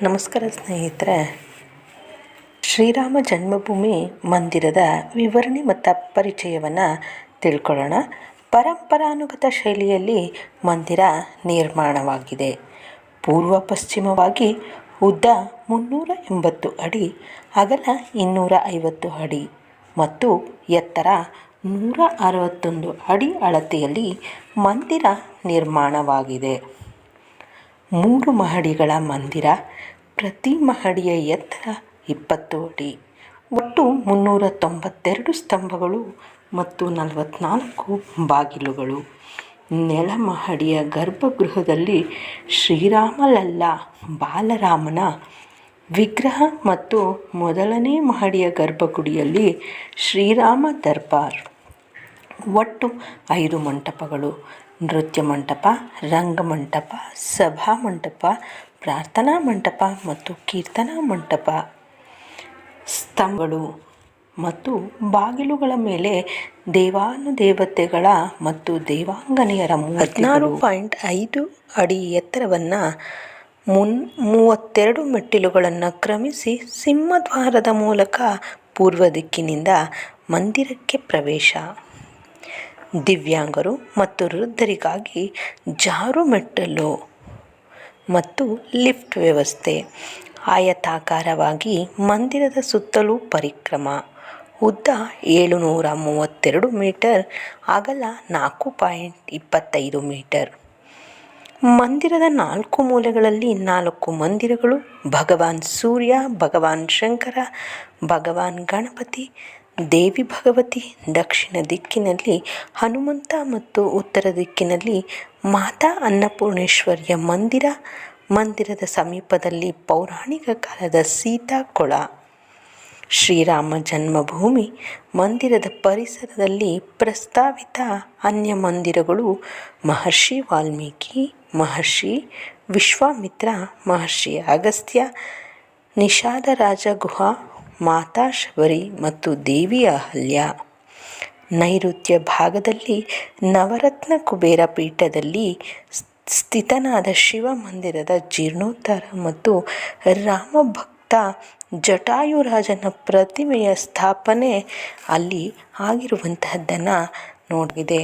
ನಮಸ್ಕಾರ ಸ್ನೇಹಿತರೆ. ಶ್ರೀರಾಮ ಜನ್ಮಭೂಮಿ ಮಂದಿರದ ವಿವರಣೆ ಮತ್ತು ಪರಿಚಯವನ್ನು ತಿಳ್ಕೊಳ್ಳೋಣ. ಪರಂಪರಾನುಗತ ಶೈಲಿಯಲ್ಲಿ ಮಂದಿರ ನಿರ್ಮಾಣವಾಗಿದೆ. ಪೂರ್ವ ಪಶ್ಚಿಮವಾಗಿ ಉದ್ದ 380 ಅಡಿ, ಅಗಲ 250 ಅಡಿ ಮತ್ತು ಎತ್ತರ 161 ಅಡಿ ಅಳತೆಯಲ್ಲಿ ಮಂದಿರ ನಿರ್ಮಾಣವಾಗಿದೆ. 3 ಮಹಡಿಗಳ ಮಂದಿರ. ಪ್ರತಿ ಮಹಡಿಯ ಎತ್ತರ 20 ಅಡಿ. ಒಟ್ಟು 392 ಸ್ತಂಭಗಳು ಮತ್ತು 44 ಬಾಗಿಲುಗಳು. ನೆಲಮಹಡಿಯ ಗರ್ಭಗೃಹದಲ್ಲಿ ಶ್ರೀರಾಮಲಲ್ಲ ಬಾಲರಾಮನ ವಿಗ್ರಹ ಮತ್ತು ಮೊದಲನೇ ಮಹಡಿಯ ಗರ್ಭಗುಡಿಯಲ್ಲಿ ಶ್ರೀರಾಮ ದರ್ಬಾರ್. ಒಟ್ಟು 5 ಮಂಟಪಗಳು: ನೃತ್ಯ ಮಂಟಪ, ರಂಗಮಂಟಪ, ಸಭಾಮಂಟಪ, ಪ್ರಾರ್ಥನಾ ಮಂಟಪ ಮತ್ತು ಕೀರ್ತನಾ ಮಂಟಪ. ಸ್ತಂಭಗಳು ಮತ್ತು ಬಾಗಿಲುಗಳ ಮೇಲೆ ದೇವಾನುದೇವತೆಗಳ ಮತ್ತು ದೇವಾಂಗನೆಯರ 16.5 ಅಡಿ ಎತ್ತರವನ್ನು 32 ಮೆಟ್ಟಿಲುಗಳನ್ನು ಕ್ರಮಿಸಿ ಸಿಂಹದ್ವಾರದ ಮೂಲಕ ಪೂರ್ವ ದಿಕ್ಕಿನಿಂದ ಮಂದಿರಕ್ಕೆ ಪ್ರವೇಶ. ದಿವ್ಯಾಂಗರು ಮತ್ತು ವೃದ್ಧರಿಗಾಗಿ ಜಾರುಮೆಟ್ಟಿಲು ಮತ್ತು ಲಿಫ್ಟ್ ವ್ಯವಸ್ಥೆ. ಆಯತಾಕಾರವಾಗಿ ಮಂದಿರದ ಸುತ್ತಲೂ ಪರಿಕ್ರಮ. ಉದ್ದ 732 ಮೀಟರ್, ಅಗಲ 4.25 ಮೀಟರ್. ಮಂದಿರದ 4 ಮೂಲೆಗಳಲ್ಲಿ 4 ಮಂದಿರಗಳು: ಭಗವಾನ್ ಸೂರ್ಯ, ಭಗವಾನ್ ಶಂಕರ, ಭಗವಾನ್ ಗಣಪತಿ, ದೇವಿ ಭಗವತಿ. ದಕ್ಷಿಣ ದಿಕ್ಕಿನಲ್ಲಿ ಹನುಮಂತ ಮತ್ತು ಉತ್ತರ ದಿಕ್ಕಿನಲ್ಲಿ ಮಾತಾ ಅನ್ನಪೂರ್ಣೇಶ್ವರಿಯ ಮಂದಿರ. ಮಂದಿರದ ಸಮೀಪದಲ್ಲಿ ಪೌರಾಣಿಕ ಕಾಲದ ಸೀತಾ ಕೊಳ. ಶ್ರೀರಾಮ ಜನ್ಮಭೂಮಿ ಮಂದಿರದ ಪರಿಸರದಲ್ಲಿ ಪ್ರಸ್ತಾವಿತ ಅನ್ಯ ಮಂದಿರಗಳು: ಮಹರ್ಷಿ ವಾಲ್ಮೀಕಿ, ಮಹರ್ಷಿ ವಿಶ್ವಾಮಿತ್ರ, ಮಹರ್ಷಿ ಅಗಸ್ತ್ಯ, ನಿಷಾದರಾಜ ಗುಹಾ, ಮಾತಾ ಶಬರಿ ಮತ್ತು ದೇವಿ ಅಹಲ್ಯ. ನೈಋತ್ಯ ಭಾಗದಲ್ಲಿ ನವರತ್ನ ಕುಬೇರ ಪೀಠದಲ್ಲಿ ಸ್ಥಿತನಾದ ಶಿವ ಮಂದಿರದ ಜೀರ್ಣೋದ್ಧಾರ ಮತ್ತು ರಾಮಭಕ್ತ ಜಟಾಯುರಾಜನ ಪ್ರತಿಮೆಯ ಸ್ಥಾಪನೆ ಅಲ್ಲಿ ಆಗಿರುವಂತಹದ್ದನ್ನು ನೋಡಿದೆ.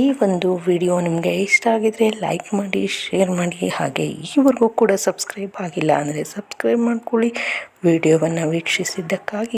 ಈ ಒಂದು ವಿಡಿಯೋ ನಿಮಗೆ ಇಷ್ಟ ಆಗಿದರೆ ಲೈಕ್ ಮಾಡಿ, ಶೇರ್ ಮಾಡಿ. ಹಾಗೆ ಈವರೆಗೂ ಕೂಡ ಸಬ್ಸ್ಕ್ರೈಬ್ ಆಗಿಲ್ಲ ಅಂದರೆ ಸಬ್ಸ್ಕ್ರೈಬ್ ಮಾಡ್ಕೊಳ್ಳಿ. ವಿಡಿಯೋವನ್ನು ವೀಕ್ಷಿಸಿದ್ದಕ್ಕಾಗಿ